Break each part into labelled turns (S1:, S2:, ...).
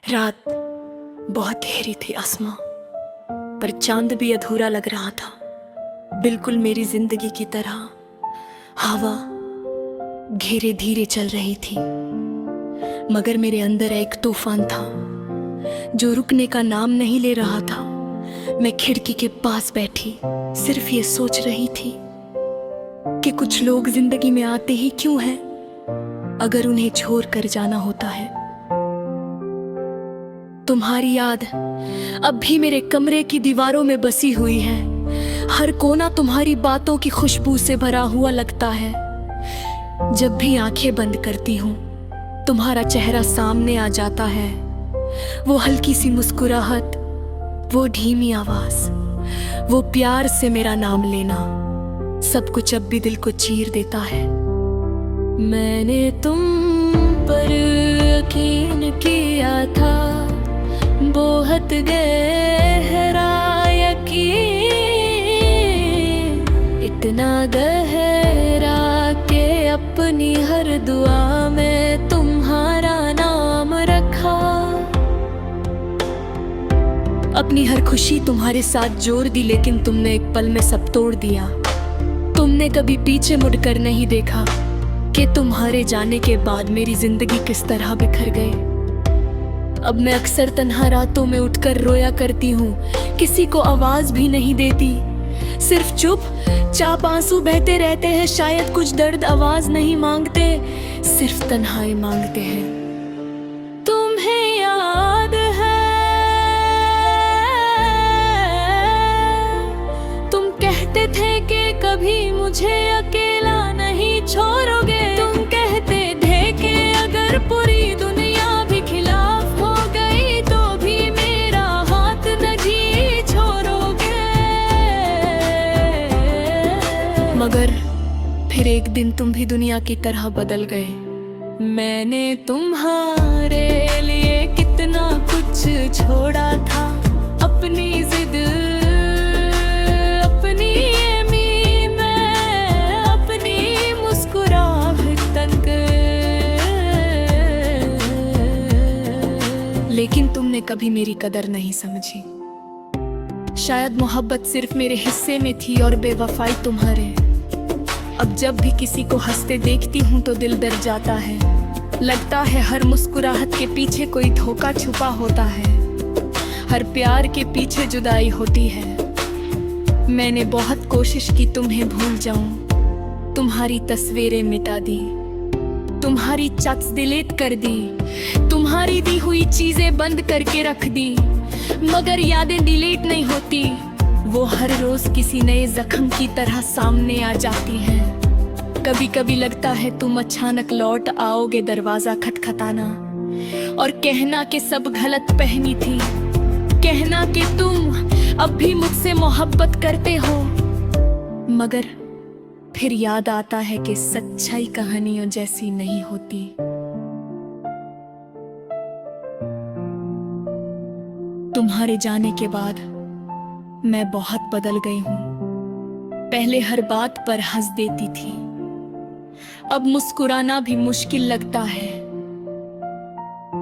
S1: रात बहुत गहरी थी आसमां पर चांद भी अधूरा लग रहा था, बिल्कुल मेरी जिंदगी की तरह। हवा धीरे धीरे चल रही थी मगर मेरे अंदर एक तूफान था जो रुकने का नाम नहीं ले रहा था। मैं खिड़की के पास बैठी सिर्फ ये सोच रही थी कि कुछ लोग जिंदगी में आते ही क्यों हैं अगर उन्हें छोड़ कर जाना होता है। तुम्हारी याद अब भी मेरे कमरे की दीवारों में बसी हुई है, हर कोना तुम्हारी बातों की खुशबू से भरा हुआ लगता है। जब भी आंखें बंद करती हूँ तुम्हारा चेहरा सामने आ जाता है, वो हल्की सी मुस्कुराहट, वो धीमी आवाज, वो प्यार से मेरा नाम लेना, सब कुछ अब भी दिल को चीर देता है। मैंने तुम पर यकीन किया था, बहुत गहरा यकीन, इतना गहरा के अपनी हर दुआ में तुम्हारा नाम रखा। अपनी हर खुशी तुम्हारे साथ जोड़ दी लेकिन तुमने एक पल में सब तोड़ दिया। तुमने कभी पीछे मुड़कर नहीं देखा कि तुम्हारे जाने के बाद मेरी जिंदगी किस तरह बिखर गई। अब मैं अक्सर तन्हा रातों में उठकर रोया करती हूँ, किसी को आवाज भी नहीं देती, सिर्फ चुपचाप आंसू बहते रहते हैं। शायद कुछ दर्द आवाज नहीं मांगते, सिर्फ तन्हाई मांगते हैं। तुम्हें याद है तुम कहते थे कि कभी मुझे अकेला नहीं छोड़ोगे। तुम कहते थे कि अगर पूरी दुनिया भी खिलाफ हो गई तो भी मेरा हाथ नहीं छोड़ोगे। मगर फिर एक दिन तुम भी दुनिया की तरह बदल गए। मैंने तुम्हारे लिए कितना कुछ छोड़ा था, अपनी जिद, अपनी येमी, मैं अपनी मुस्कुराहट तक, लेकिन तुमने कभी मेरी कदर नहीं समझी। शायद मोहब्बत सिर्फ मेरे हिस्से में थी और बेवफाई तुम्हारे। अब जब भी किसी को हंसते देखती हूँ तो दिल डर जाता है, लगता है हर मुस्कुराहट के पीछे कोई धोखा छुपा होता है, हर प्यार के पीछे जुदाई होती है। मैंने बहुत कोशिश की तुम्हें भूल जाऊं, तुम्हारी तस्वीरें मिटा दी, तुम्हारी चैट्स डिलीट कर दी, तुम्हारी दी हुई चीजें बंद करके रख दी, मगर यादें डिलीट नहीं होती। वो हर रोज किसी नए जख्म की तरह सामने आ जाती हैं। कभी कभी लगता है तुम अचानक लौट आओगे, दरवाजा खटखटाना और कहना कि सब गलत पहनी थी, कहना कि तुम अब भी मुझसे मोहब्बत करते हो। मगर फिर याद आता है कि सच्चाई कहानियों जैसी नहीं होती। तुम्हारे जाने के बाद मैं बहुत बदल गई हूँ। पहले हर बात पर हंस देती थी, अब मुस्कुराना भी मुश्किल लगता है।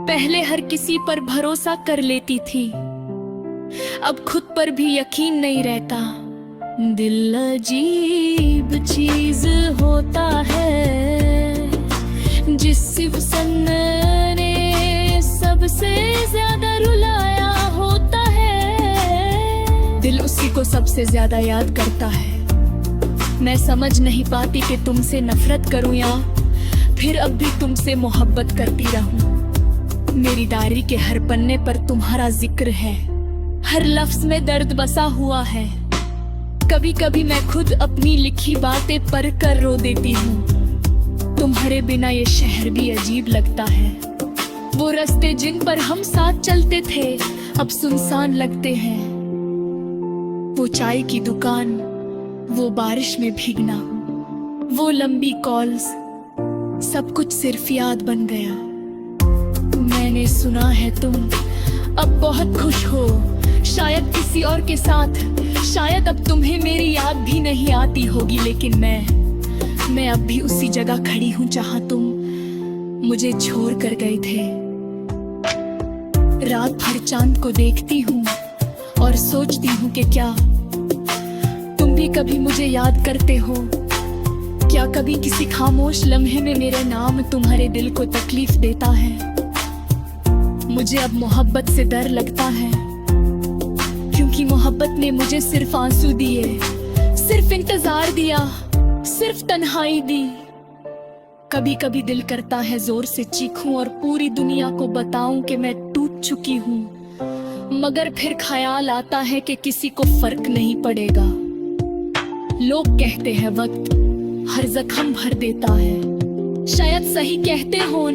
S1: पहले हर किसी पर भरोसा कर लेती थी, अब खुद पर भी यकीन नहीं रहता। दिल अजीब चीज होता है, जिस इंसान ने सबसे ज्यादा रुलाया होता है, दिल उसी को सबसे ज्यादा याद करता है। मैं समझ नहीं पाती कि तुमसे नफरत करूं या फिर अब भी तुमसे मोहब्बत करती रहूं। मेरी डायरी के हर पन्ने पर तुम्हारा जिक्र है, हर लफ्ज में दर्द बसा हुआ है। कभी कभी मैं खुद अपनी लिखी बातें पढ़ कर रो देती हूँ। तुम्हारे बिना ये शहर भी अजीब लगता है, वो रास्ते जिन पर हम साथ चलते थे अब सुनसान लगते हैं। वो चाय की दुकान, वो बारिश में भीगना, वो लंबी कॉल्स, सब कुछ सिर्फ याद बन गया। मैंने सुना है तुम अब बहुत खुश हो, शायद किसी और के साथ, शायद अब तुम्हें मेरी याद भी नहीं आती होगी, लेकिन मैं अब भी उसी जगह खड़ी हूँ जहाँ तुम मुझे छोड़ कर गए थे। रात भर चांद को देखती हूँ और सोचती हूँ कि क्या तुम भी कभी मुझे याद करते हो। क्या कभी किसी खामोश लम्हे में मेरा नाम तुम्हारे दिल को तकलीफ देता है। मुझे अब मोहब्बत से डर लगता है, क्योंकि मोहब्बत ने मुझे सिर्फ आंसू दिए, सिर्फ इंतजार दिया, सिर्फ तन्हाई दी। कभी कभी दिल करता है जोर से चीखूं और पूरी दुनिया को बताऊं कि मैं टूट चुकी हूं, मगर फिर ख्याल आता है कि किसी को फर्क नहीं पड़ेगा। लोग कहते हैं वक्त हर जख्म भर देता है, शायद सही कहते होन,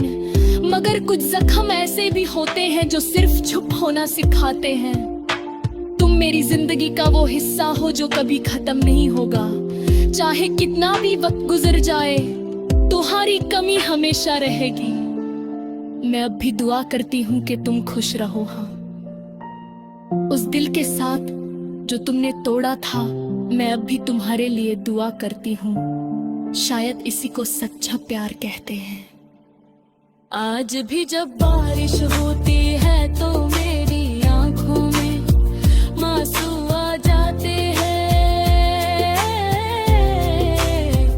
S1: मगर कुछ जख्म ऐसे भी होते हैं जो सिर्फ चुप होना सिखाते हैं। तुम मेरी जिंदगी का वो हिस्सा हो जो कभी खत्म नहीं होगा, चाहे कितना भी वक्त गुजर जाए, तुम्हारी कमी हमेशा रहेगी। मैं अब भी दुआ करती हूँ कि तुम खुश रहो। हाँ, उस दिल के साथ जो तुमने तोड़ा था, मैं अब भी तुम्हारे लिए दुआ करती हूँ। शायद इसी को सच्चा प्यार कहते हैं। आज भी जब बारिश होती है तो मेरी आंखों में आंसू आ जाते हैं,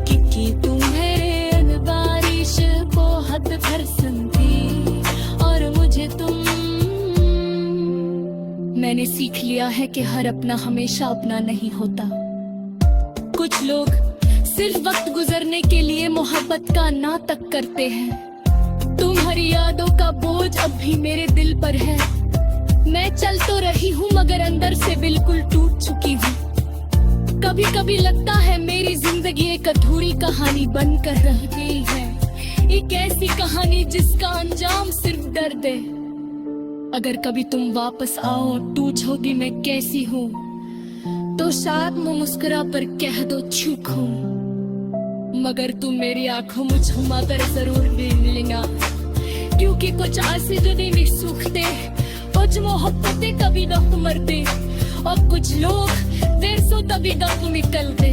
S1: क्योंकि तुम्हें बारिश को हद भर सुनती और मुझे तुम। मैंने सीख लिया है कि हर अपना हमेशा अपना नहीं होता। कुछ लोग सिर्फ वक्त गुजरने के लिए मोहब्बत का नाटक करते हैं। तुम्हारी यादों का बोझ अब भी मेरे दिल पर है। मैं चल तो रही हूँ मगर अंदर से बिल्कुल टूट चुकी हूँ। कभी कभी लगता है मेरी जिंदगी एक अधूरी कहानी बनकर रह गई है, एक ऐसी कहानी जिसका अंजाम सिर्फ दर्द है। अगर कभी तुम वापस आओ, पूछोगी मैं कैसी हूँ, तो शायद मुँह मुस्कुरा पर कह दो चूक हूँ, मगर तुम मेरी आंखों में झुमा कर जरूर भी मिलेगा, क्योंकि कुछ आंसू दुनिया में सूखते, कुछ मोहब्बतें कभी दम मरते, और कुछ लोग देर सो तभी दम निकलते।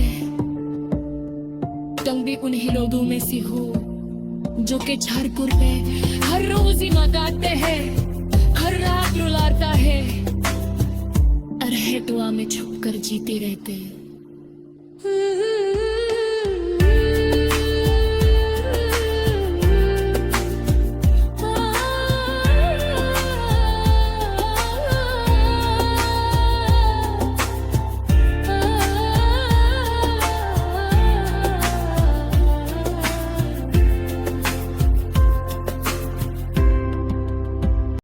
S1: तुम भी उन्हीं लोगों में से हो जो कि झारपुर में हर रोज ही गाते हैं, हर रात रुलाता है, और है दुआ में छुप कर जीते रहते हैं।